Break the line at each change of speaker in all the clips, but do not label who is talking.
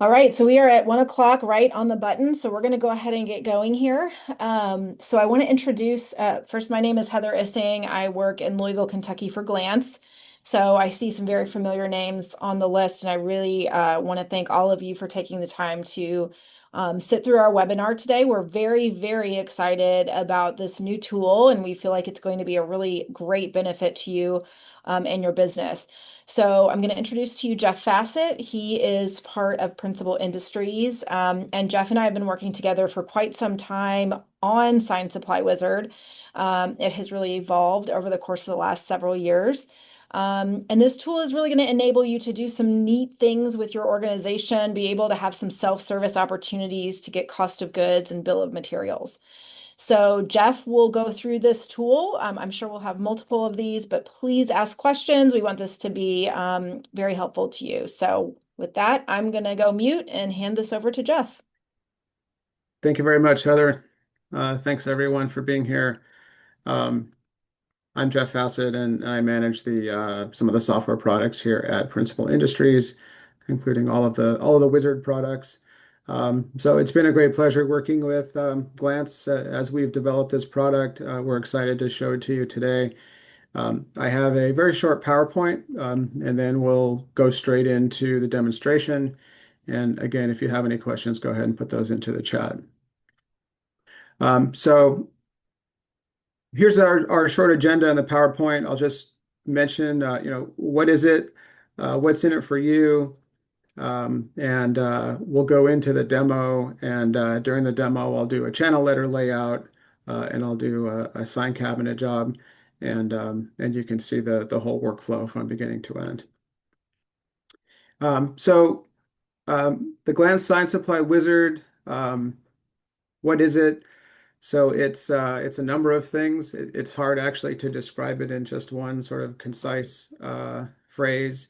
All right, so we are at 1 o'clock right on the button. So we're going to go ahead and get going here. So I want to introduce first, my name is Heather Issing. I work in Louisville, Kentucky for Glantz. So I see some very familiar names on the list, and I really want to thank all of you for taking the time to sit through our webinar today. We're very, very excited about this new tool, and we feel like it's going to be a really great benefit to you and your business. So I'm going to introduce to you Jeff Fassett. He is part of Principal Industries, and Jeff and I have been working together for quite some time on Sign Supply Wizard. It has really evolved over the course of the last several years. And this tool is really going to enable you to do some neat things with your organization, be able to have some self-service opportunities to get cost of goods and bill of materials. So Jeff will go through this tool. I'm sure we'll have multiple of these, but please ask questions. We want this to be very helpful to you. So with that, I'm going to go mute and hand this over to Jeff.
Thank you very much, Heather. Thanks everyone for being here. Um, I'm Jeff Fassett, and I manage the some of the software products here at Principal Industries, including all of the Wizard products. So it's been a great pleasure working with Glantz as we've developed this product. We're excited to show it to you today. I have a very short PowerPoint, and then we'll go straight into the demonstration. And again, if you have any questions, go ahead and put those into the chat. So here's our short agenda in the PowerPoint. I'll just mention, what is it? What's in it for you? And we'll go into the demo. And during the demo, I'll do a channel letter layout, and I'll do a sign cabinet job. And you can see the whole workflow from beginning to end. So the Glantz Sign Supply Wizard, what is it? So it's a number of things. It's hard actually to describe it in just one sort of concise phrase,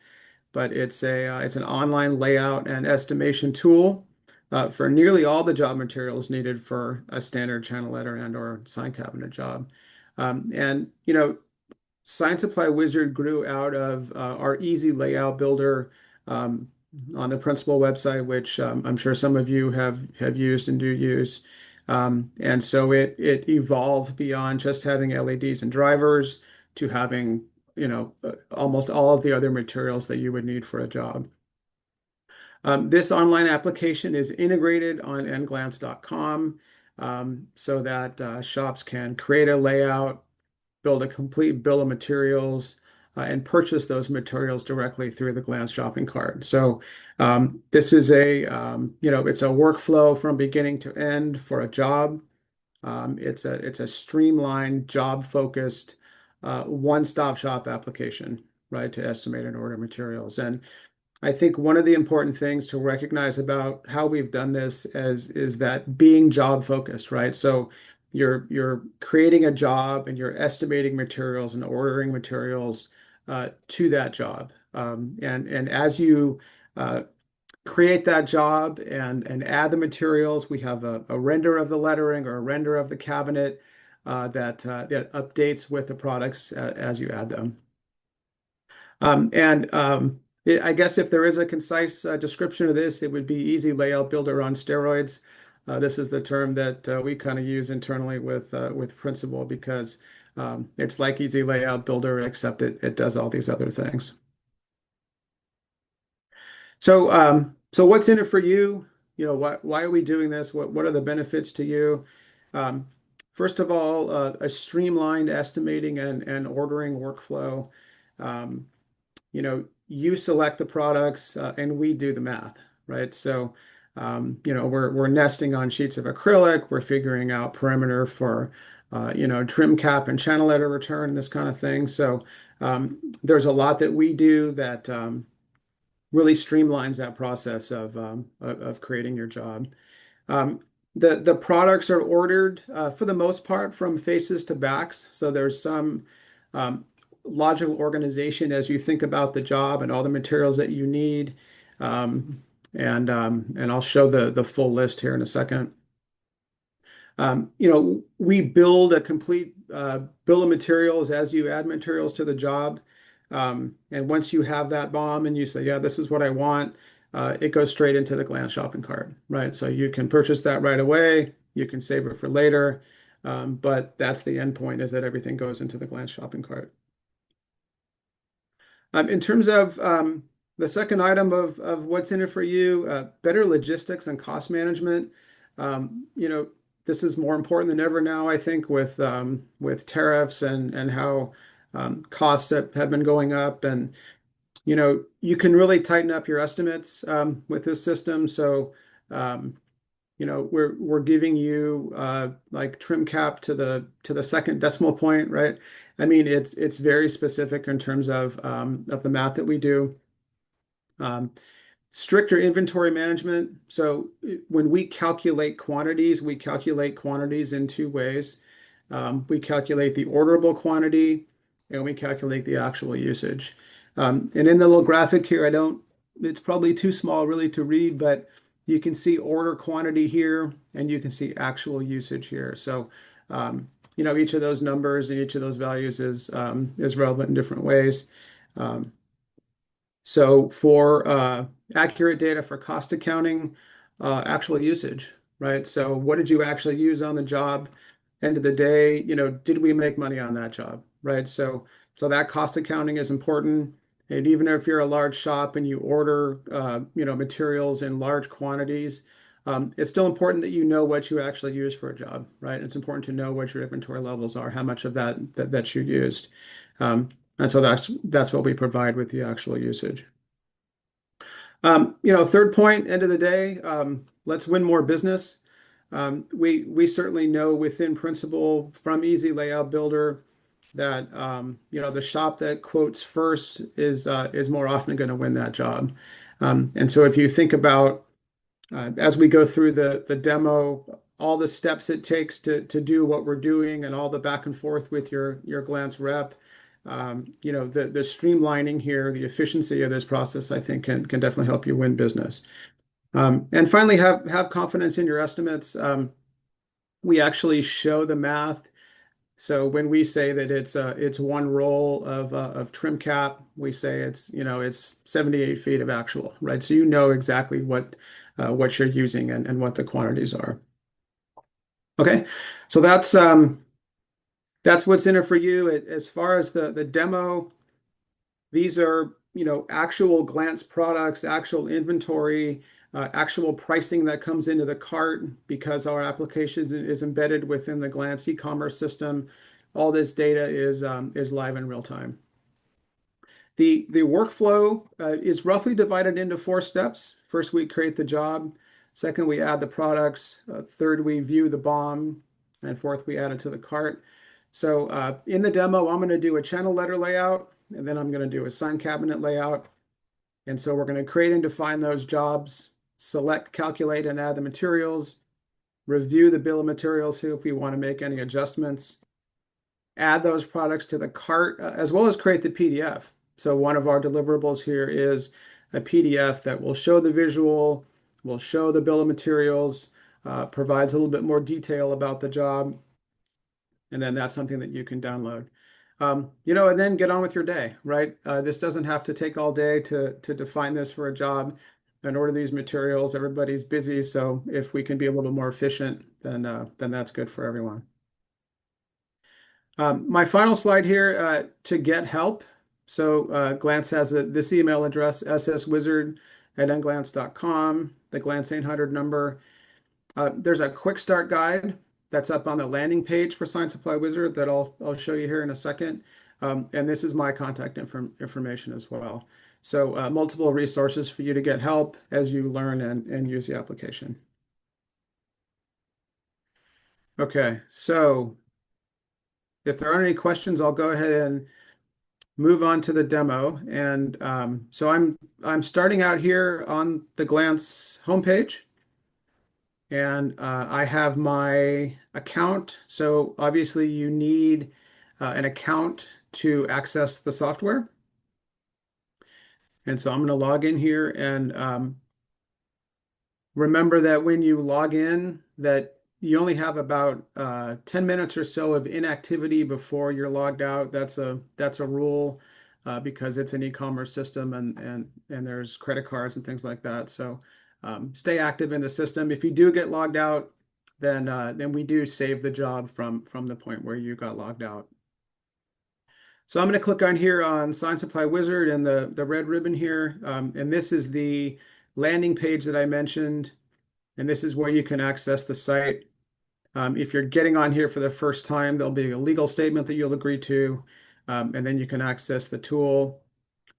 but it's an online layout and estimation tool for nearly all the job materials needed for a standard channel letter and or sign cabinet job. And Sign Supply Wizard grew out of our easy layout builder um, on the Principal website, which I'm sure some of you have used and do use. And so it evolved beyond just having LEDs and drivers to having, almost all of the other materials that you would need for a job. This online application is integrated on nglantz.com so that shops can create a layout, build a complete bill of materials, and purchase those materials directly through the Glantz shopping cart. So this is it's a workflow from beginning to end for a job. It's a streamlined, job-focused, one-stop shop application, right, to estimate and order materials. And I think one of the important things to recognize about how we've done this is that being job focused, right? So you're creating a job and you're estimating materials and ordering materials to that job. And as you create that job and add the materials, we have a render of the lettering or a render of the cabinet that updates with the products as you add them. I guess if there is a concise description of this, it would be easy layout builder on steroids. This is the term that we kind of use internally with Principal because it's like easy layout builder, except it does all these other things. So what's in it for you? Why are we doing this? What are the benefits to you? Um, First of all, a streamlined estimating and ordering workflow. Um, you select the products and we do the math, right? So, we're nesting on sheets of acrylic. We're figuring out perimeter for, trim cap and channel letter return, this kind of thing. So, there's a lot that we do that really streamlines that process of creating your job. Um, the products are ordered for the most part from faces to backs. So there's some um, logical organization as you think about the job and all the materials that you need. And I'll show the full list here in a second. We build a complete bill of materials as you add materials to the job. And once you have that BOM and you say, yeah, this is what I want, it goes straight into the Glance shopping cart, right? So you can purchase that right away. You can save it for later. But that's the end point is that everything goes into the Glance shopping cart. In terms of the second item of what's in it for you, better logistics and cost management. You know, this is more important than ever now, I think, with tariffs and how costs have been going up. And you know, you can really tighten up your estimates with this system. So, um, you know, we're giving you like trim cap to the second decimal point, right? I mean, it's very specific in terms of the math that we do. Um, Stricter inventory management. So when we calculate quantities in two ways. We calculate the orderable quantity and we calculate the actual usage. And in the little graphic here, it's probably too small really to read, but you can see order quantity here and you can see actual usage here. So, you know, each of those numbers and each of those values is relevant in different ways. Um, so for accurate data for cost accounting, actual usage, right? So what did you actually use on the job? End of the day, you know, did we make money on that job, right? So that cost accounting is important. And even if you're a large shop and you order, you know, materials in large quantities, it's still important that you know what you actually use for a job, right? It's important to know what your inventory levels are, how much of that you used. And so that's what we provide with the actual usage. You know, third point, end of the day, let's win more business. We certainly know within Principal from Easy Layout Builder that you know the shop that quotes first is more often going to win that job. And so if you think about as we go through the demo, all the steps it takes to do what we're doing and all the back and forth with your Glance rep, you know, the streamlining here, the efficiency of this process, I think can definitely help you win business. And finally, have confidence in your estimates. We actually show the math. So when we say that it's one roll of trim cap, we say it's you know it's 78 feet of actual, right? So you know exactly what you're using and what the quantities are. Okay, so that's what's in it for you. As far as the demo, these are you know actual Glance products, actual inventory, actual pricing that comes into the cart because our application is embedded within the Glance e-commerce system. All this data is live in real time. The workflow is roughly divided into four steps. First, we create the job. Second, we add the products. Third, we view the BOM. And fourth, we add it to the cart. So in the demo, I'm going to do a channel letter layout, and then I'm going to do a sign cabinet layout. And so we're going to create and define those jobs, select, calculate, and add the materials, review the bill of materials, see if we want to make any adjustments, add those products to the cart, as well as create the PDF. So one of our deliverables here is a PDF that will show the visual, will show the bill of materials, provides a little bit more detail about the job, and then that's something that you can download. You know, and then get on with your day, right? This doesn't have to take all day to define this for a job and order these materials. Everybody's busy, so if we can be a little more efficient, then that's good for everyone. My final slide here to get help. So Glance has this email address, sswizard@nglance.com, the Glance 800 number. There's a quick start guide that's up on the landing page for Sign Supply Wizard that I'll show you here in a second. And this is my contact information as well. So multiple resources for you to get help as you learn and use the application. Okay, so if there aren't any questions, I'll go ahead and move on to the demo. And so I'm starting out here on the Glance homepage, and I have my account. So obviously you need an account to access the software. And so I'm going to log in here and remember that when you log in, that you only have about 10 minutes or so of inactivity before you're logged out. That's a rule. because it's an e-commerce system and there's credit cards and things like that. So stay active in the system. If you do get logged out, then we do save the job from the point where you got logged out. So I'm going to click on here on Sign Supply Wizard and the red ribbon here. And this is the landing page that I mentioned. And this is where you can access the site. If you're getting on here for the first time, there'll be a legal statement that you'll agree to, and then you can access the tool.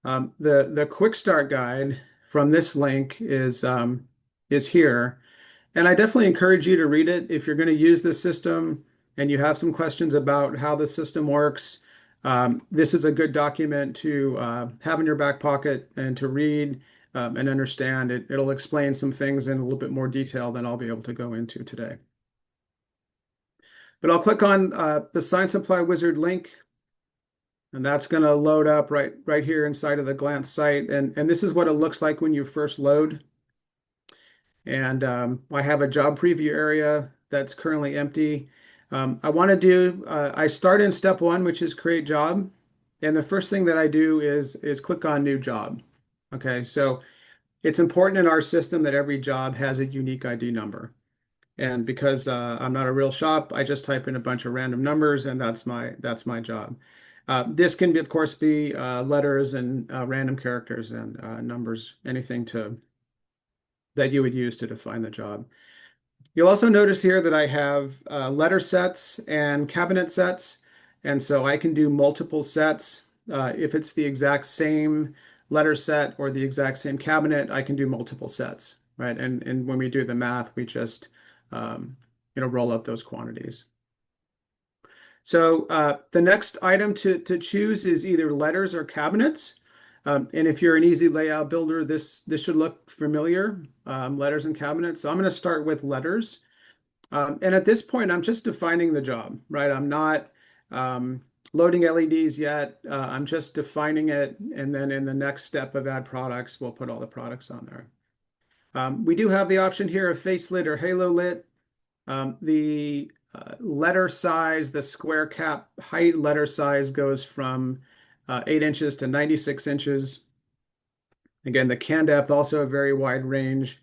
The quick start guide from this link is here. And I definitely encourage you to read it if you're going to use this system and you have some questions about how the system works. This is a good document to have in your back pocket and to read and understand. It'll explain some things in a little bit more detail than I'll be able to go into today. But I'll click on the Sign Supply Wizard link, and that's going to load up right here inside of the Glantz site. And this is what it looks like when you first load. And I have a job preview area that's currently empty. I start in step one, which is create job. And the first thing that I do is click on new job. Okay, so it's important in our system that every job has a unique ID number. And because I'm not a real shop, I just type in a bunch of random numbers, and that's my job. This can, of course, be letters and random characters and numbers, anything that you would use to define the job. You'll also notice here that I have letter sets and cabinet sets, and so I can do multiple sets. If it's the exact same letter set or the exact same cabinet, I can do multiple sets, right? And when we do the math, we just roll up those quantities. So the next item to choose is either letters or cabinets. And if you're an easy layout builder, this should look familiar, letters and cabinets. So I'm going to start with letters. And at this point, I'm just defining the job, right? I'm not loading LEDs yet. I'm just defining it. And then in the next step of add products, we'll put all the products on there. We do have the option here of face lit or halo lit. The letter size, the square cap height letter size goes from 8 inches to 96 inches. Again, the can depth also a very wide range,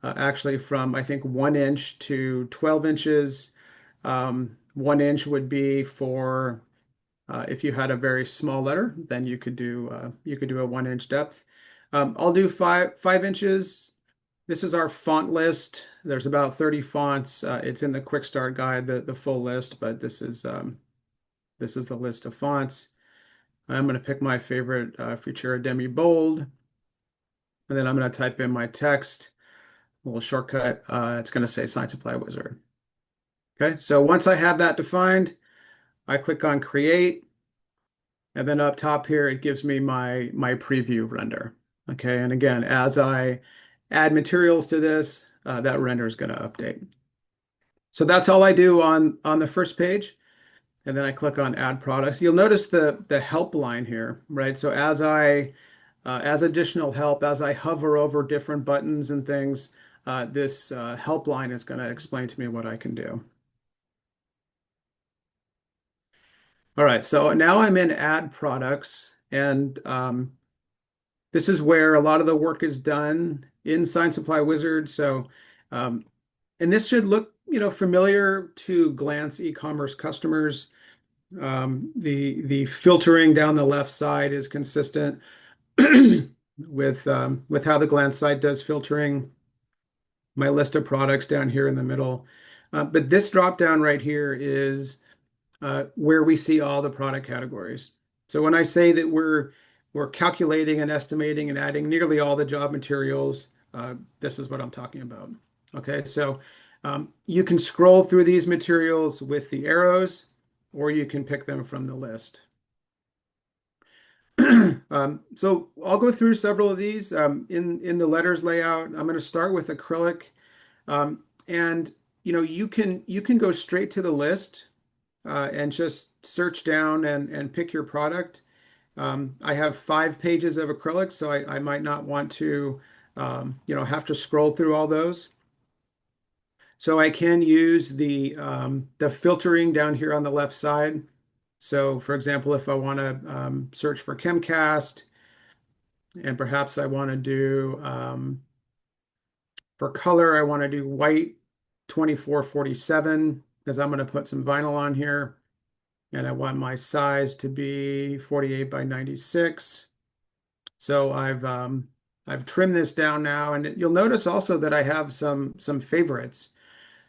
actually from I think 1 inch to 12 inches. 1 inch would be for if you had a very small letter, then you could do a 1 inch depth. I'll do 5 inches. This is our font list. There's about 30 fonts. It's in the quick start guide, the full list, but this is the list of fonts. I'm going to pick my favorite Futura Demi Bold, and then I'm going to type in my text, a little shortcut. It's going to say Sign Supply Wizard. Okay, so once I have that defined, I click on Create, and then up top here, it gives me my preview render. Okay, and again, as I add materials to this, that render is going to update. So that's all I do on the first page. And then I click on add products. You'll notice the help line here, right? So as additional help, as I hover over different buttons and things, this help line is going to explain to me what I can do. All right, so now I'm in add products, and this is where a lot of the work is done in Sign Supply Wizard. So, and this should look, familiar to Glantz e-commerce customers. The filtering down the left side is consistent with how the Glantz site does filtering. My list of products down here in the middle, but this drop down right here is where we see all the product categories. So when I say that we're calculating and estimating and adding nearly all the job materials, this is what I'm talking about. Okay, so you can scroll through these materials with the arrows, or you can pick them from the list. So I'll go through several of these in the letters layout. I'm going to start with acrylic, and you can go straight to the list and just search down and pick your product. I have 5 pages of acrylic, so I might not want to have to scroll through all those. So I can use the filtering down here on the left side. So for example, if I want to search for Chemcast, and perhaps I want to do for color, I want to do white 2447 because I'm going to put some vinyl on here. And I want my size to be 48 by 96. So I've trimmed this down now, and you'll notice also that I have some favorites.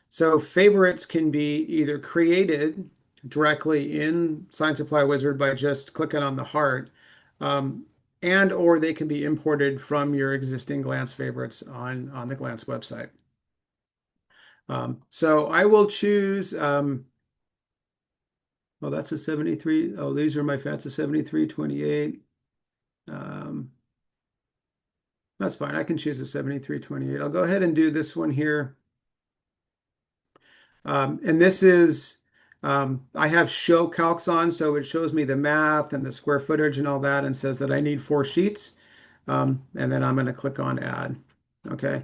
So favorites can be either created directly in Science Supply Wizard by just clicking on the heart, um, and or they can be imported from your existing Glance favorites on the Glance website. So I will choose. Oh, that's a 73. Oh, these are my fats, a 7328. Um, that's fine. I can choose a 7328. I'll go ahead and do this one here. And this is, I have show calcs on, so it shows me the math and the square footage and all that and says that I need 4 sheets. And then I'm going to click on add. Okay.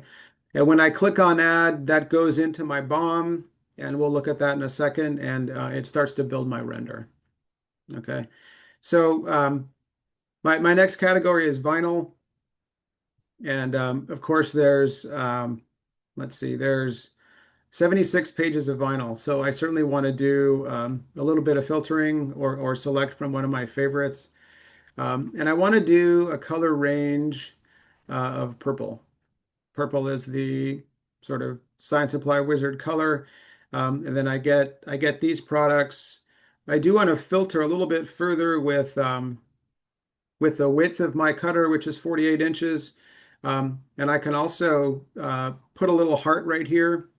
And when I click on add, that goes into my BOM, and we'll look at that in a second, and it starts to build my render. Okay. So my next category is vinyl. And of course, let's see, there's 76 pages of vinyl. So I certainly want to do a little bit of filtering or select from one of my favorites. And I want to do a color range of purple. Purple is the sort of Science Supply Wizard color. And then I get these products. I do want to filter a little bit further with the width of my cutter, which is 48 inches. And I can also put a little heart right here.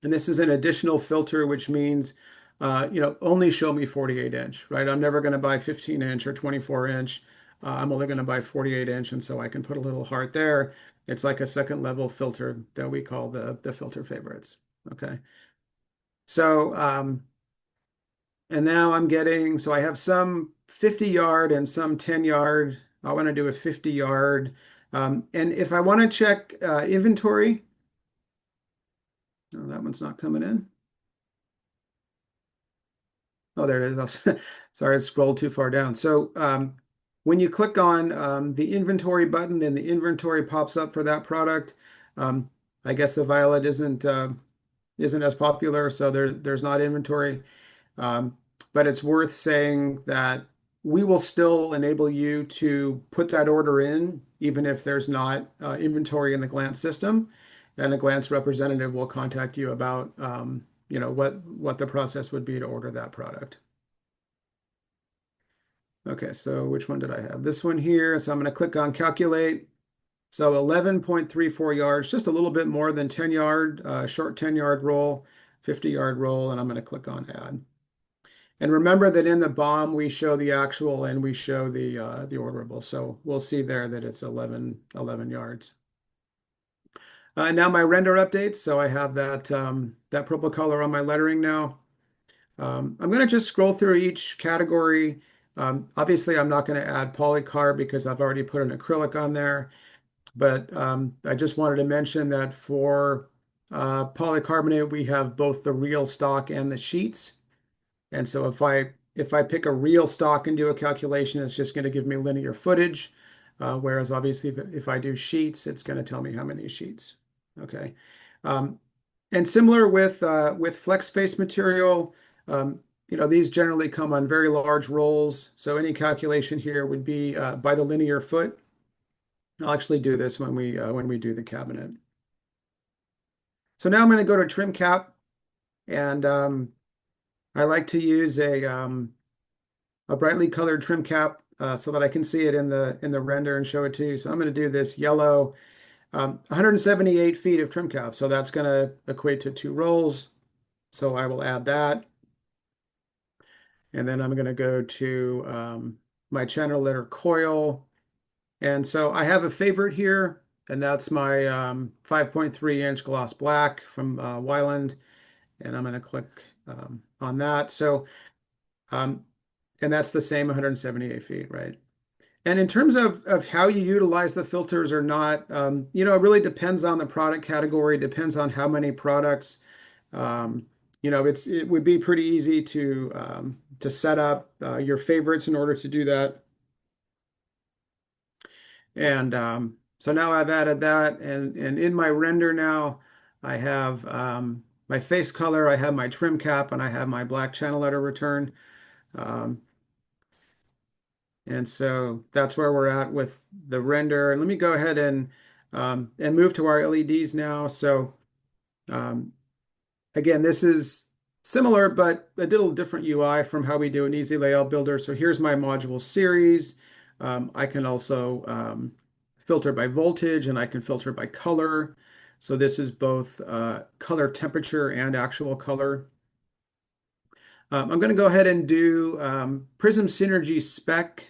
And this is an additional filter, which means, only show me 48 inch, right? I'm never going to buy 15 inch or 24 inch. I'm only going to buy 48 inch. And so I can put a little heart there. It's like a second level filter that we call the filter favorites. Okay. So, and now so I have some 50 yard and some 10 yard. I want to do a 50 yard. And if I want to check inventory, no, that one's not coming in. Oh, there it is. Sorry, I scrolled too far down. So when you click on the inventory button, then the inventory pops up for that product. I guess the violet isn't as popular, so there's not inventory. Um, but it's worth saying that we will still enable you to put that order in, even if there's not inventory in the Glance system. And the Glance representative will contact you about what the process would be to order that product. Okay, so which one did I have? This one here. So I'm going to click on calculate. So 11.34 yards, just a little bit more than 10 yard, short 10 yard roll, 50 yard roll, and I'm going to click on add. And remember that in the BOM, we show the actual and we show the orderable. So we'll see there that it's 11 yards. Now my render updates. So I have that purple color on my lettering now. I'm going to just scroll through each category. Obviously, I'm not going to add polycarb because I've already put an acrylic on there. But I just wanted to mention that for polycarbonate, we have both the real stock and the sheets. And so if I pick a real stock and do a calculation, it's just going to give me linear footage. Whereas obviously if I do sheets, it's going to tell me how many sheets. Okay. And similar with flex space material, these generally come on very large rolls. So any calculation here would be by the linear foot. I'll actually do this when we do the cabinet. So now I'm going to go to trim cap, and I like to use a brightly colored trim cap so that I can see it in the render and show it to you. So I'm going to do this yellow, 178 feet of trim cap. So that's going to equate to 2 rolls. So I will add that. And then I'm going to go to my channel letter coil. And so I have a favorite here, and that's my 5.3-inch gloss black from Wyland. And I'm going to click on that. So, and that's the same 178 feet, right? And in terms of how you utilize the filters or not, it really depends on the product category, depends on how many products it would be pretty easy to set up your favorites in order to do that. And so now I've added that, and in my render now, I have my face color, I have my trim cap, and I have my black channel letter return. Um, and so that's where we're at with the render. And let me go ahead and move to our LEDs now. So um, again, this is similar, but a little different UI from how we do an easy layout builder. So here's my module series. I can also filter by voltage, and I can filter by color. So this is both color temperature and actual color. I'm going to go ahead and do Prism Synergy Spec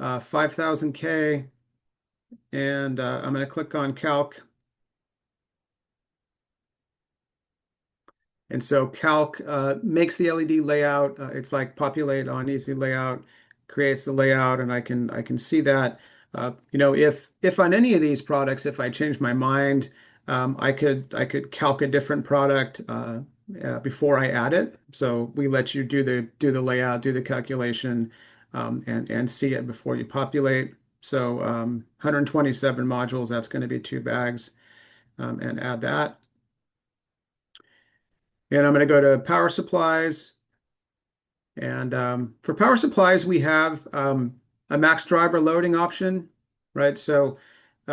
5000K, and I'm going to click on Calc. And so Calc makes the LED layout. It's like populate on easy layout, creates the layout, and I can see that. If on any of these products, if I change my mind, I could calc a different product before I add it. So we let you do the layout, do the calculation, and see it before you populate. So 127 modules, that's going to be 2 bags, and add that. And I'm going to go to power supplies. And for power supplies, we have a max driver loading option, right? So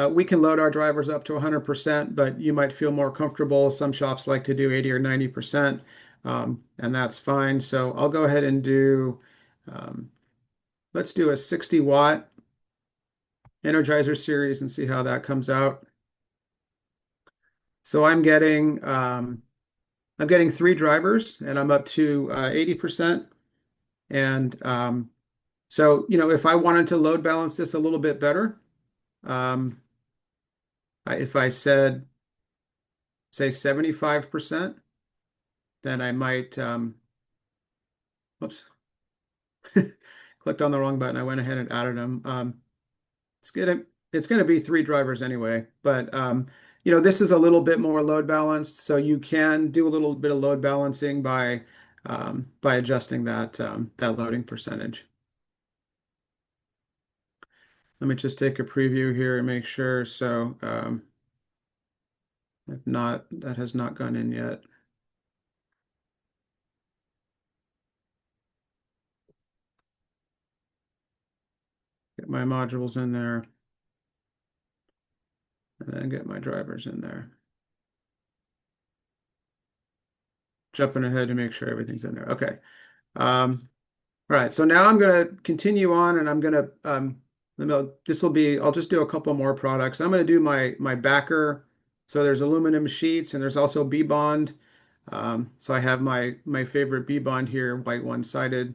we can load our drivers up to 100%, but you might feel more comfortable. Some shops like to do 80 or 90%, and that's fine. So I'll go ahead and um, let's do a 60-watt Energizer series and see how that comes out. So I'm getting 3 drivers, and I'm up to 80%. And so, if I wanted to load balance this a little bit better, um, if I said, say, 75%, then I might, whoops, clicked on the wrong button. I went ahead and added them. It's gonna it's gonna be 3 drivers anyway, but this is a little bit more load balanced, so you can do a little bit of load balancing by adjusting that loading percentage. Let me just take a preview here and make sure. So if not, that has not gone in yet. Get my modules in there, and then get my drivers in there. Jumping ahead to make sure everything's in there. Okay. All right. So now I'm going to continue on, and I'm going to I'll just do a couple more products. I'm going to do my backer. So there's aluminum sheets, and there's also B-bond. So I have my favorite B-bond here, white one-sided.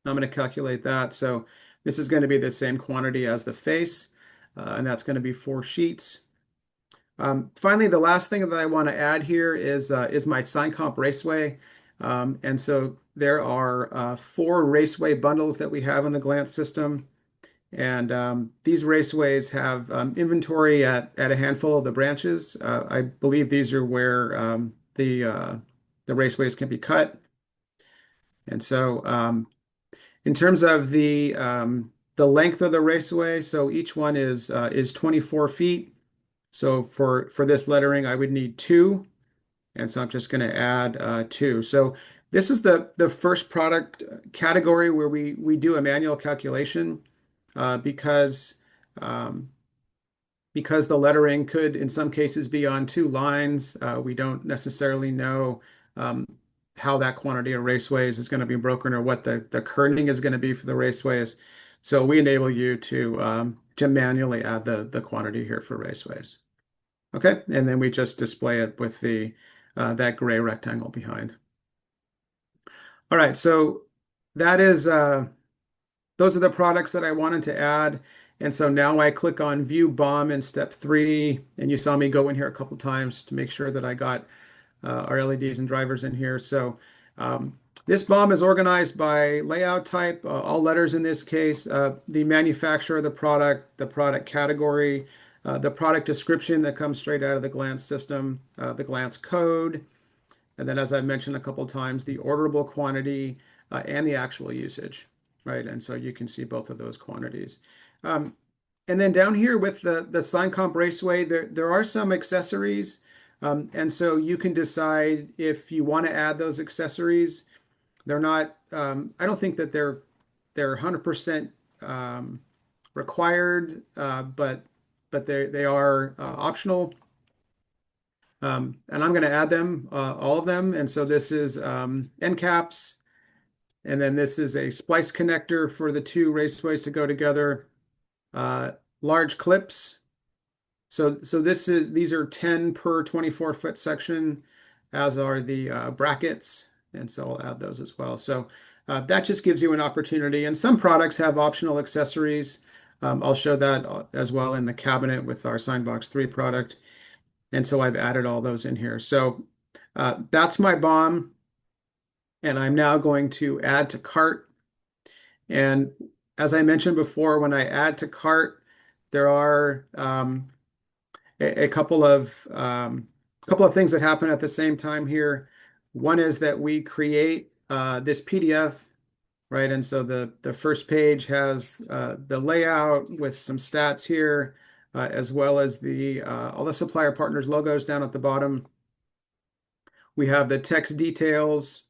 I'm going to calculate that. So this is going to be the same quantity as the face, and that's going to be 4 sheets. Finally, the last thing that I want to add here is my Sign Comp Raceway. And so there are 4 Raceway bundles that we have in the Glantz system. And these raceways have inventory at a handful of the branches. I believe these are where the raceways can be cut. And so in terms of the length of the raceway, so each one is 24 feet. So for this lettering, I would need 2. And so I'm just going to add 2. So this is the first product category where we do a manual calculation because because the lettering could, in some cases, be on 2 lines. We don't necessarily know how that quantity of raceways is going to be broken or what the kerning is going to be for the raceways. So we enable you to manually add the quantity here for raceways. Okay, and then we just display it with that gray rectangle behind. All right, so that is those are the products that I wanted to add. And so now I click on View BOM in step 3, and you saw me go in here a couple times to make sure that I got our LEDs and drivers in here. So this BOM is organized by layout type, all letters in this case, the manufacturer of the product category, the product description that comes straight out of the Glantz system, the Glantz code, And then, as I mentioned a couple times, the orderable quantity and the actual usage, right? And so you can see both of those quantities. Um, and then down here with the Sign Comp Raceway, there are some accessories. And so you can decide if you want to add those accessories. They're not, I don't think that they're 100% required, but they are optional. And I'm going to add them, all of them. And so this is end caps, and then this is a splice connector for the two raceways to go together. Uh, Large clips. So these are 10 per 24-foot section, as are the brackets. And so I'll add those as well. So that just gives you an opportunity. And some products have optional accessories. I'll show that as well in the cabinet with our Signbox 3 product. And so I've added all those in here. So that's my bomb. And I'm now going to add to cart. And as I mentioned before, when I add to cart, there are a couple of things that happen at the same time here. One is that we create this PDF, right? And so the first page has the layout with some stats here, as well as the all the supplier partners logos down at the bottom. We have the text details,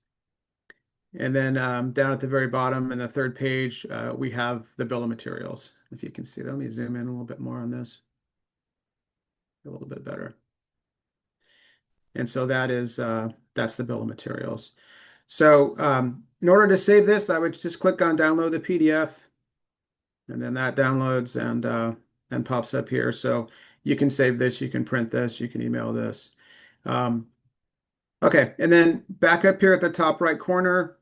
and then down at the very bottom in the third page, we have the bill of materials. If you can see, let me zoom in a little bit more on this, a little bit better. And so that's the bill of materials. So in order to save this, I would just click on download the PDF, and then that downloads and pops up here. So you can save this, you can print this, you can email this. Okay, and then back up here at the top right corner,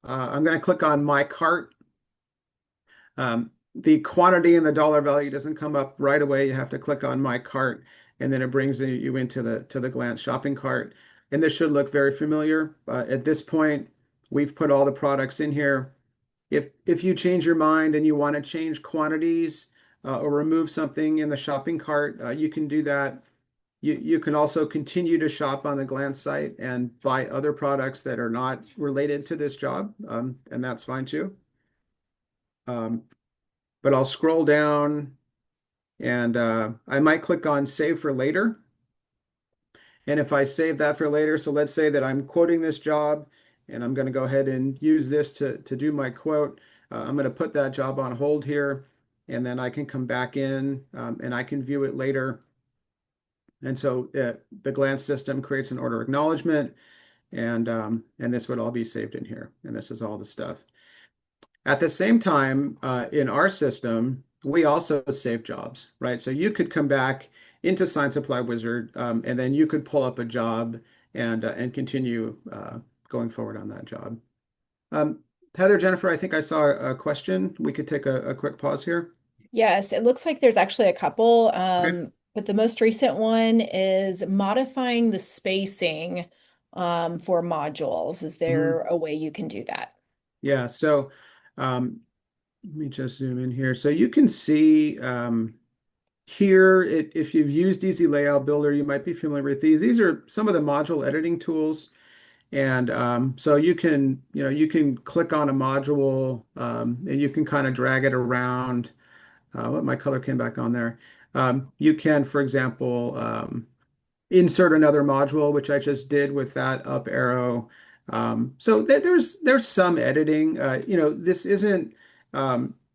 I'm going to click on My Cart. The quantity and the dollar value doesn't come up right away. You have to click on My Cart, and then it brings you into the Glantz shopping cart. And this should look very familiar. At this point, we've put all the products in here. If you change your mind and you want to change quantities or remove something in the shopping cart, you can do that. You can also continue to shop on the Glantz site and buy other products that are not related to this job, and that's fine too. But I'll scroll down, and I might click on Save for Later. And if I save that for later, so let's say that I'm quoting this job, and I'm going to go ahead and use this to do my quote. I'm going to put that job on hold here, and then I can come back in and I can view it later. And so the Glantz system creates an order acknowledgement, and this would all be saved in here. And this is all the stuff. At the same time, in our system, we also save jobs, right? So you could come back into Sign Supply Wizard, and then you could pull up a job and continue going forward on that job. Heather, Jennifer, I think I saw a question. We could take a quick pause here.
Yes, it looks like there's actually a couple,
Okay.
but the most recent one is modifying the spacing for modules. Is
Mhm.
there a way you can do that?
Yeah, so let me just zoom in here. So you can see here, if you've used Easy Layout Builder, you might be familiar with these. These are some of the module editing tools. And so you can click on a module and you can kind of drag it around. What my color came back on there. You can, for example, insert another module, which I just did with that up arrow. So there's some editing. This isn't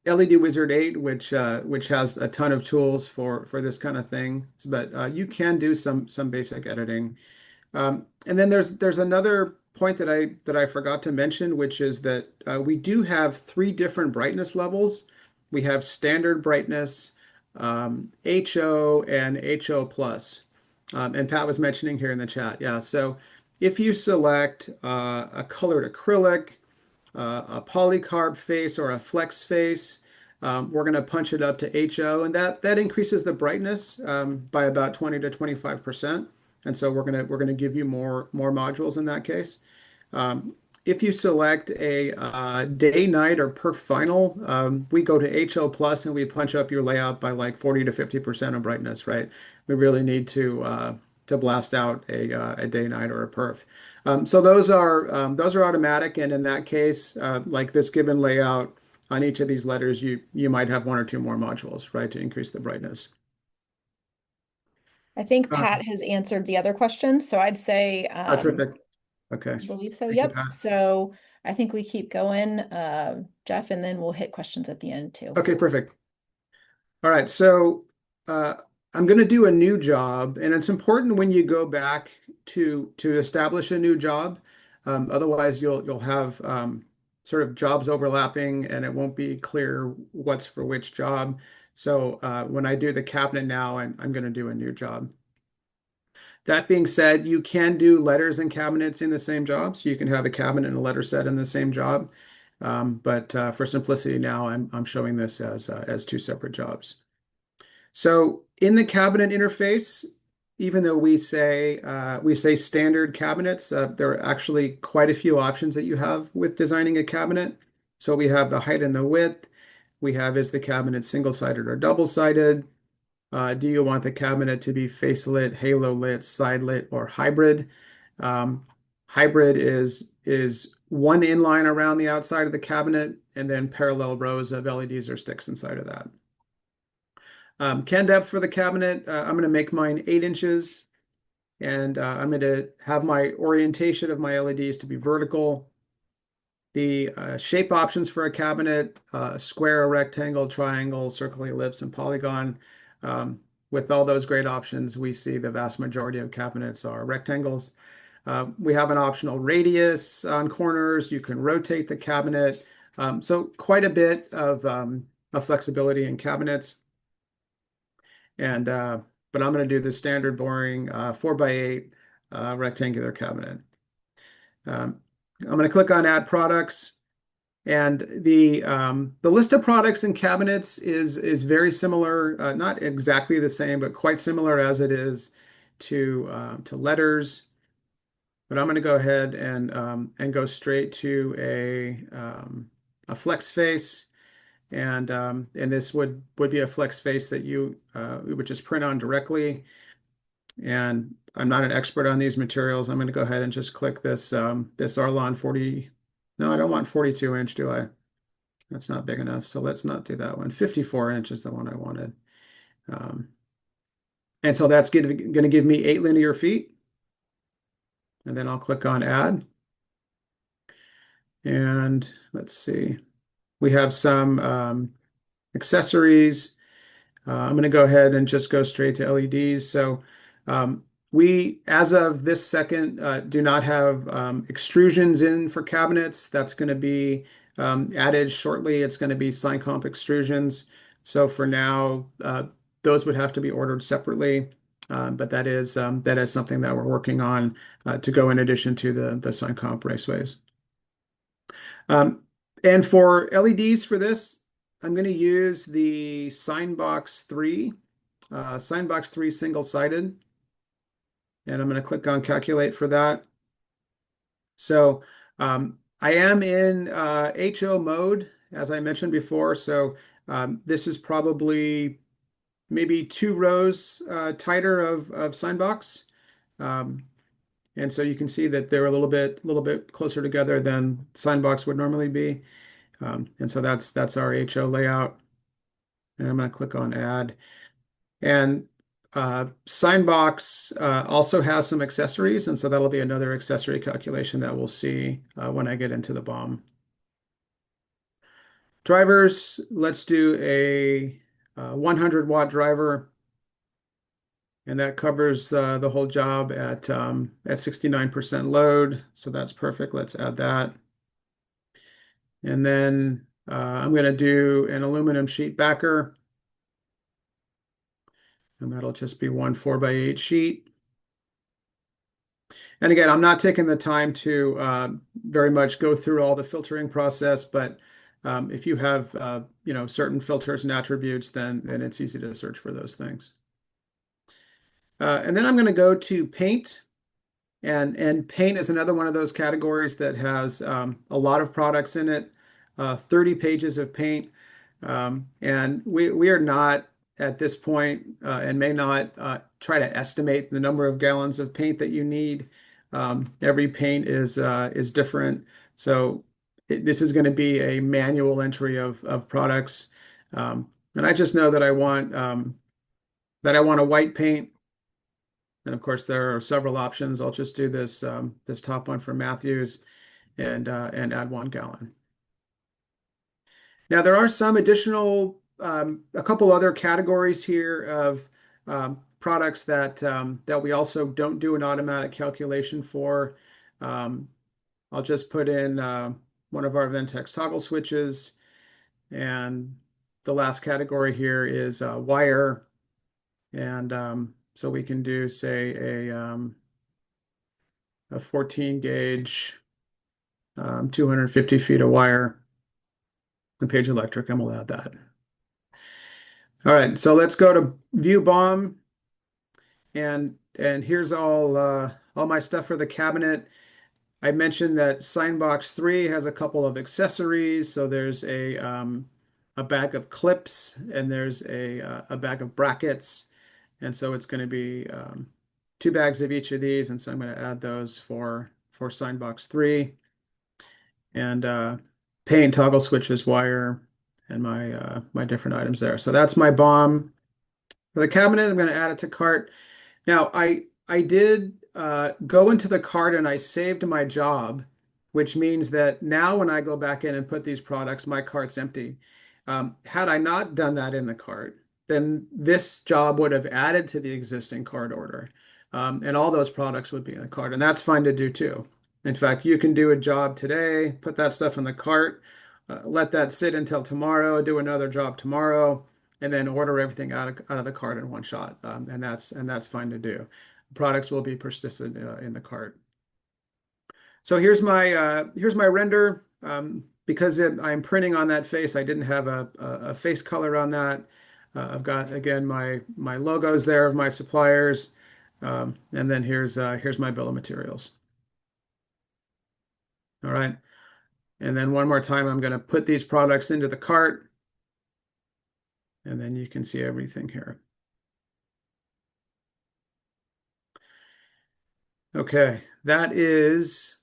LED Wizard 8, which has a ton of tools for this kind of thing, but you can do some basic editing. And then there's another point that I forgot to mention, which is that we do have three different brightness levels. We have standard brightness, HO, and HO plus. And Pat was mentioning here in the chat. Yeah, so if you select a colored acrylic, a polycarb face, or a flex face, we're going to punch it up to HO, and that increases the brightness by about 20 to 25%. And so we're gonna give you more modules in that case. If you select a day, night, or per final, we go to HO plus and we punch up your layout by like 40 to 50% of brightness, right? We really need to to blast out a day, night, or a perf. So those are automatic, and in that case, like this given layout on each of these letters, you might have one or two more modules, right, to increase the brightness.
I think
Uh,
Pat has answered the other questions, so I'd say
Terrific. Okay.
I believe so.
Thank you,
Yep.
Pat.
So I think we keep going, Jeff, and then we'll hit questions at the end too.
Okay, perfect. All right, so uh, I'm going to do a new job, and it's important when you go back to establish a new job. Otherwise, you'll have sort of jobs overlapping, and it won't be clear what's for which job. So when I do the cabinet now, I'm going to do a new job. That being said, you can do letters and cabinets in the same job, so you can have a cabinet and a letter set in the same job. But for simplicity now, I'm showing this as two separate jobs. So in the cabinet interface, even though we say standard cabinets, there are actually quite a few options that you have with designing a cabinet. So we have the height and the width. We have, is the cabinet single-sided or double-sided? Do you want the cabinet to be face lit, halo lit, side lit, or hybrid? Um, Hybrid is one inline around the outside of the cabinet and then parallel rows of LEDs or sticks inside of that. Can depth for the cabinet, I'm going to make mine 8 inches, and I'm going to have my orientation of my LEDs to be vertical. The shape options for a cabinet, square, rectangle, triangle, circle, ellipse, and polygon. With all those great options, we see the vast majority of cabinets are rectangles. We have an optional radius on corners. You can rotate the cabinet. So quite a bit of flexibility in cabinets. And but I'm going to do the standard boring 4x8 rectangular cabinet. I'm going to click on Add Products, and the list of products and cabinets is very similar, not exactly the same, but quite similar as it is to letters. But I'm going to go ahead and go straight to a flex face. And this would be a flex face that you would just print on directly. And I'm not an expert on these materials. I'm going to go ahead and just click this Arlon 40. No, I don't want 42 inch, do I? That's not big enough. So let's not do that one. 54 inch is the one I wanted. Um, and so that's going to give me 8 linear feet. And then I'll click on Add. And let's see. We have some accessories. I'm going to go ahead and just go straight to LEDs. So we, as of this second, do not have extrusions in for cabinets. That's going to be added shortly. It's going to be sign comp extrusions. So for now, those would have to be ordered separately. But that is something that we're working on to go in addition to the sign comp raceways. And for LEDs for this, I'm going to use the Signbox 3, Signbox 3 single-sided, and I'm going to click on Calculate for that. So I am in HO mode, as I mentioned before, so this is probably maybe 2 rows tighter of Signbox. And so you can see that they're a little bit closer together than Signbox would normally be. And so that's our HO layout. And I'm going to click on Add. And Signbox also has some accessories, and so that'll be another accessory calculation that we'll see when I get into the BOM. Drivers, let's do a 100-watt driver, and that covers the whole job at 69% load, so that's perfect. Let's add that. And then I'm going to do an aluminum sheet backer, and that'll just be one 4x8 sheet. And again, I'm not taking the time to very much go through all the filtering process, but if you have certain filters and attributes, then it's easy to search for those things. And then I'm going to go to paint, and paint is another one of those categories that has a lot of products in it, 30 pages of paint. And we are not at this point and may not try to estimate the number of gallons of paint that you need. Every paint is different, so this is going to be a manual entry of products. And I just know that I want a white paint, and of course there are several options. I'll just do this top one for Matthews and add 1 gallon. Now there are some additional, a couple other categories here of products that we also don't do an automatic calculation for. Um, I'll just put in one of our Ventex toggle switches, and the last category here is wire, and so we can do say a 14 gauge, 250 feet of wire, and Page Electric, and we'll add that. All right, so let's go to View BOM, and here's all my stuff for the cabinet. I mentioned that Signbox 3 has a couple of accessories. So there's a bag of clips and there's a bag of brackets, and so it's going to be 2 bags of each of these, and so I'm going to add those for Signbox 3, and pane toggle switches, wire, and my different items there. So that's my BOM. For the cabinet, I'm going to add it to cart. Now, I did go into the cart and I saved my job, which means that now when I go back in and put these products, my cart's empty. Had I not done that in the cart, then this job would have added to the existing cart order, and all those products would be in the cart, and that's fine to do too. In fact, you can do a job today, put that stuff in the cart, let that sit until tomorrow, do another job tomorrow, and then order everything out of the cart in one shot, and that's fine to do. Products will be persistent in the cart. So here's my render. Because I'm printing on that face, I didn't have a face color on that. I've got again my logos there of my suppliers, and then here's my bill of materials. All right, and then one more time, I'm going to put these products into the cart, and then you can see everything here. Okay, that is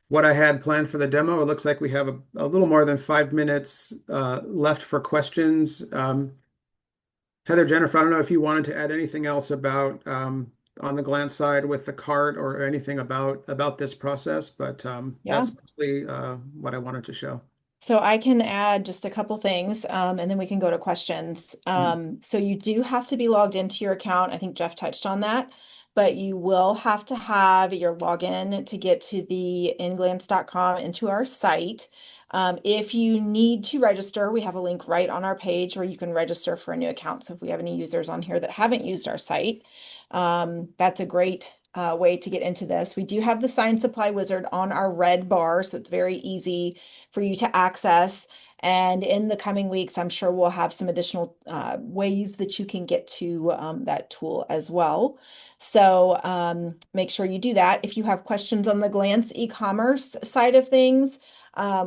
what I had planned for the demo. It looks like we have a little more than 5 minutes left for questions. Heather, Jennifer, I don't know if you wanted to add anything else about on the Glantz side with the cart or anything about this process, but
Yeah.
that's mostly what I wanted to show.
So I can add just a couple things, and then we can go to questions.
Mm.
So you do have to be logged into your account. I think Jeff touched on that, but you will have to have your login to get to the inglance.com into our site. If you need to register, we have a link right on our page where you can register for a new account. So if we have any users on here that haven't used our site, that's a great way to get into this. We do have the Sign Supply Wizard on our red bar, so it's very easy for you to access. And in the coming weeks, I'm sure we'll have some additional ways that you can get to that tool as well. So make sure you do that. If you have questions on the Glantz e-commerce side of things,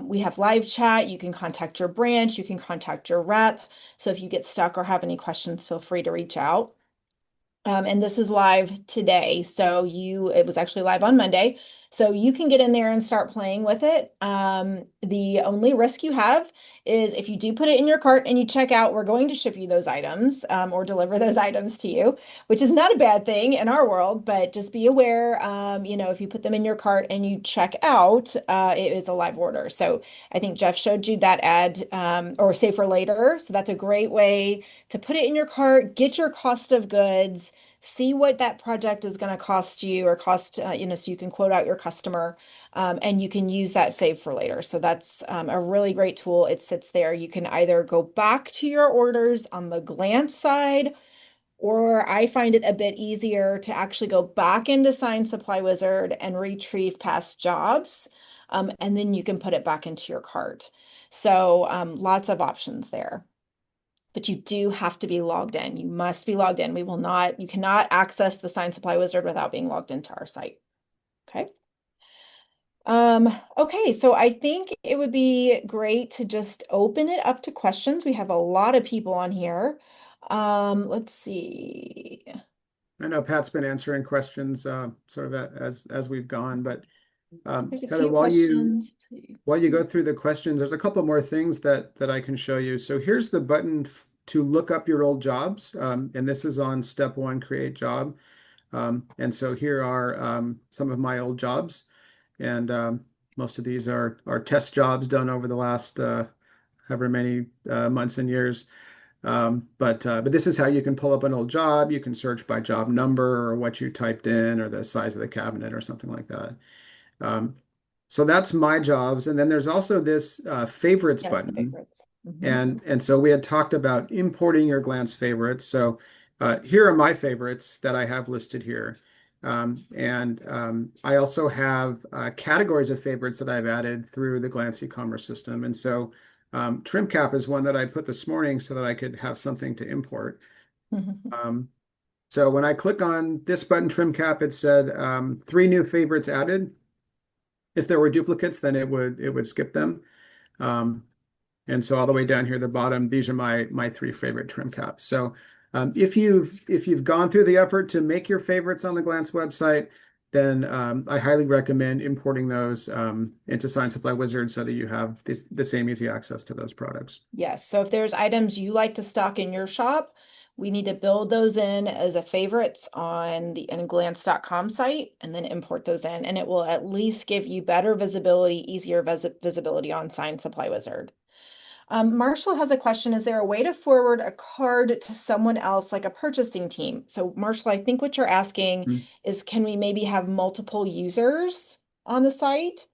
we have live chat. You can contact your branch, you can contact your rep. So if you get stuck or have any questions, feel free to reach out. And this is live today. So it was actually live on Monday. So you can get in there and start playing with it. The only risk you have is if you do put it in your cart and you check out, we're going to ship you those items or deliver those items to you, which is not a bad thing in our world, but just be aware, if you put them in your cart and you check out, it is a live order. So I think Jeff showed you that ad or save for later. So that's a great way to put it in your cart, get your cost of goods, see what that project is going to cost you or cost, so you can quote out your customer and you can use that save for later. So that's a really great tool. It sits there. You can either go back to your orders on the Glantz side, or I find it a bit easier to actually go back into Sign Supply Wizard and retrieve past jobs. And then you can put it back into your cart. So lots of options there. But you do have to be logged in. You must be logged in. You cannot access the Sign Supply Wizard without being logged into our site. Okay. Okay, so I think it would be great to just open it up to questions. We have a lot of people on here. Let's see.
I know Pat's been answering questions sort of as we've gone, but
There's a
Heather,
few questions. Let's see.
while you go through the questions, there's a couple more things that I can show you. So here's the button to look up your old jobs, and this is on step one, create job. And so here are some of my old jobs, and most of these are test jobs done over the last however many months and years. But this is how you can pull up an old job. You can search by job number or what you typed in or the size of the cabinet or something like that. Um, so that's my jobs. And then there's also this favorites
Yes, the
button.
favorites.
And so we had talked about importing your Glance favorites. So here are my favorites that I have listed here. And I also have categories of favorites that I've added through the Glance e-commerce system. And so trim cap is one that I put this morning so that I could have something to import. Um, so when I click on this button, trim cap, it said 3 new favorites added. If there were duplicates, then it would skip them. Um, and so all the way down here at the bottom, these are my 3 favorite trim caps. So if you've gone through the effort to make your favorites on the Glance website, then I highly recommend importing those into Sign Supply Wizard so that you have the same easy access to those products.
Yes, so if there's items you like to stock in your shop, we need to build those in as a favorites on the glance.com site and then import those in, and it will at least give you better visibility, easier visibility on Sign Supply Wizard. Marshall has a question. Is there a way to forward a card to someone else, like a purchasing team? So, Marshall, I think what you're asking
Mm.
is, can we maybe have multiple users on the site?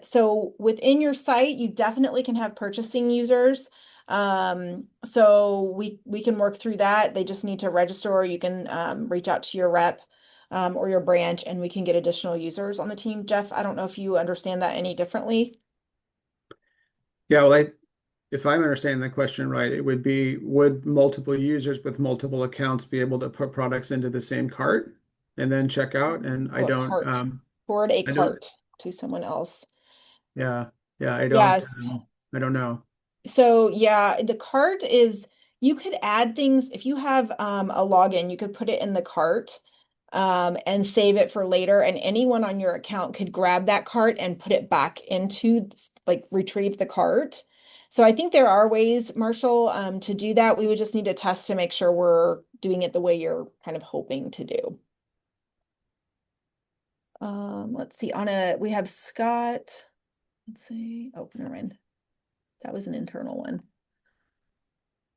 So within your site, you definitely can have purchasing users. So we can work through that. They just need to register, or you can reach out to your rep or your branch, and we can get additional users on the team. Jeff, I don't know if you understand that any differently.
Yeah, well, if I'm understanding the question right, it would be, would multiple users with multiple accounts be able to put products into the same cart and then check out? And
Oh, a cart. Forward a
I don't,
cart to someone else.
yeah, yeah,
Yes.
I don't know.
So yeah, the cart is, you could add things if you have a login, you could put it in the cart and save it for later, and anyone on your account could grab that cart and put it back into, like, retrieve the cart. So I think there are ways, Marshall, to do that. We would just need to test to make sure we're doing it the way you're kind of hoping to do. Let's see, we have Scott. Let's see. Oh, never mind. That was an internal one.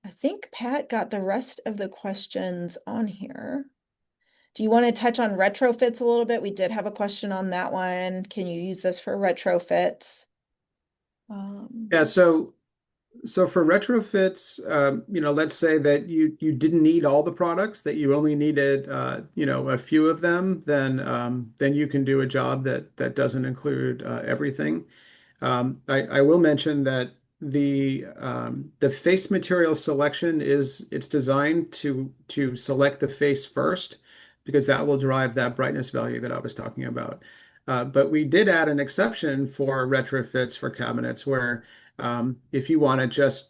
I think Pat got the rest of the questions on here. Do you want to touch on retrofits a little bit? We did have a question on that one. Can you use this for retrofits?
Yeah,
Um,
so for retrofits, let's say that you didn't need all the products, that you only needed a few of them, then you can do a job that doesn't include everything. I will mention that the face material selection it's designed to select the face first because that will drive that brightness value that I was talking about. But we did add an exception for retrofits for cabinets where if you want to just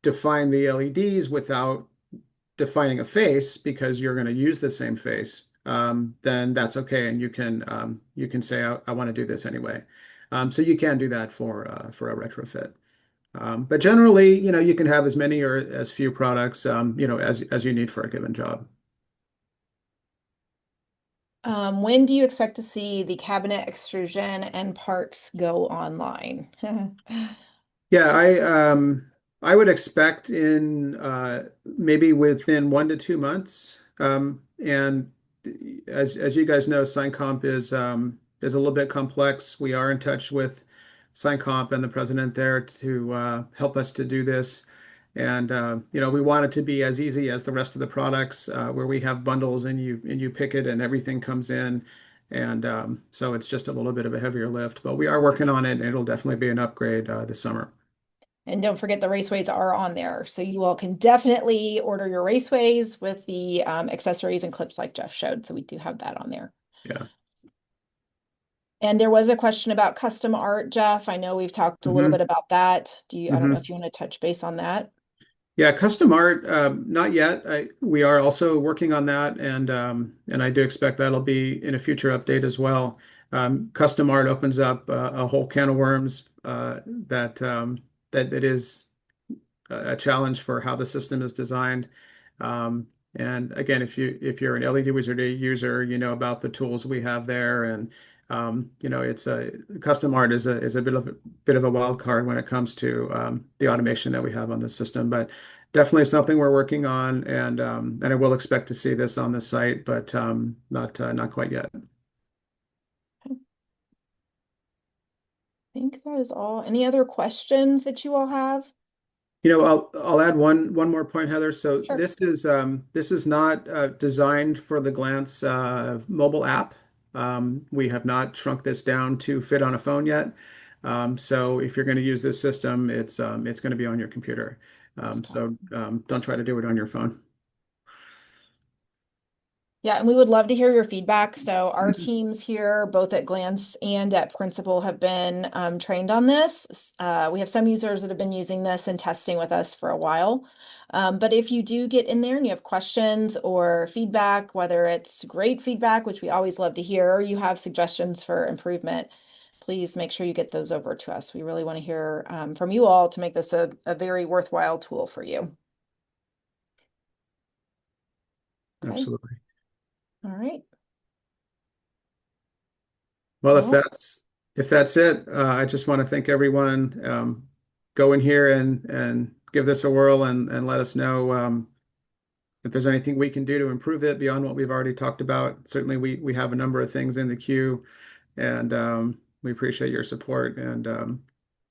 define the LEDs without defining a face because you're going to use the same face, then that's okay, and you can say I want to do this anyway. So you can do that for a retrofit. But generally, you can have as many or as few products, as you need for a given job.
when do you expect to see the cabinet extrusion and parts go online?
Yeah, I would expect in maybe within 1 to 2 months. And as you guys know, SignComp is a little bit complex. We are in touch with SignComp and the president there to help us to do this. And we want it to be as easy as the rest of the products, where we have bundles and you pick it and everything comes in. And so it's just a little bit of a heavier lift, but we are working on it, and it'll definitely be an upgrade this summer.
And don't forget the raceways are on there. So you all can definitely order your raceways with the accessories and clips like Jeff showed. So we do have that on there.
Yeah.
And there was a question about custom art, Jeff. I know we've talked a little bit
Hmm.
about that. I don't know
Hmm.
if you want to touch base on that.
Yeah, custom art, not yet. We are also working on that, and I do expect that'll be in a future update as well. Custom art opens up a whole can of worms that it is a challenge for how the system is designed. Um, and again, if you're an LED Wizard user, you know about the tools we have there, and it's a custom art is a bit of a wild card when it comes to the automation that we have on the system, but definitely something we're working on, and I will expect to see this on the site, but not quite yet.
I think that is all. Any other questions that you all have?
I'll add one more point, Heather. So
Sure.
this is not designed for the Glance mobile app. We have not shrunk this down to fit on a phone yet. So if you're going to use this system, it's going to be on your computer. Don't try to do it on your phone.
Yeah, and we would love to hear your feedback. So our teams here, both at Glance and at Principal, have been trained on this. We have some users that have been using this and testing with us for a while. But if you do get in there and you have questions or feedback, whether it's great feedback, which we always love to hear, or you have suggestions for improvement, please make sure you get those over to us. We really want to hear from you all to make this a very worthwhile tool for you. Okay.
Absolutely.
All right.
Well, if
Well,
that's it, I just want to thank everyone. Go in here and give this a whirl and let us know if there's anything we can do to improve it beyond what we've already talked about. Certainly, we have a number of things in the queue, and we appreciate your support and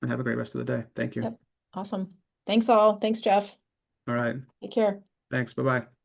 have a great rest of the day. Thank you.
yep. Awesome. Thanks all. Thanks, Jeff.
All right.
Take care.
Thanks. Bye-bye.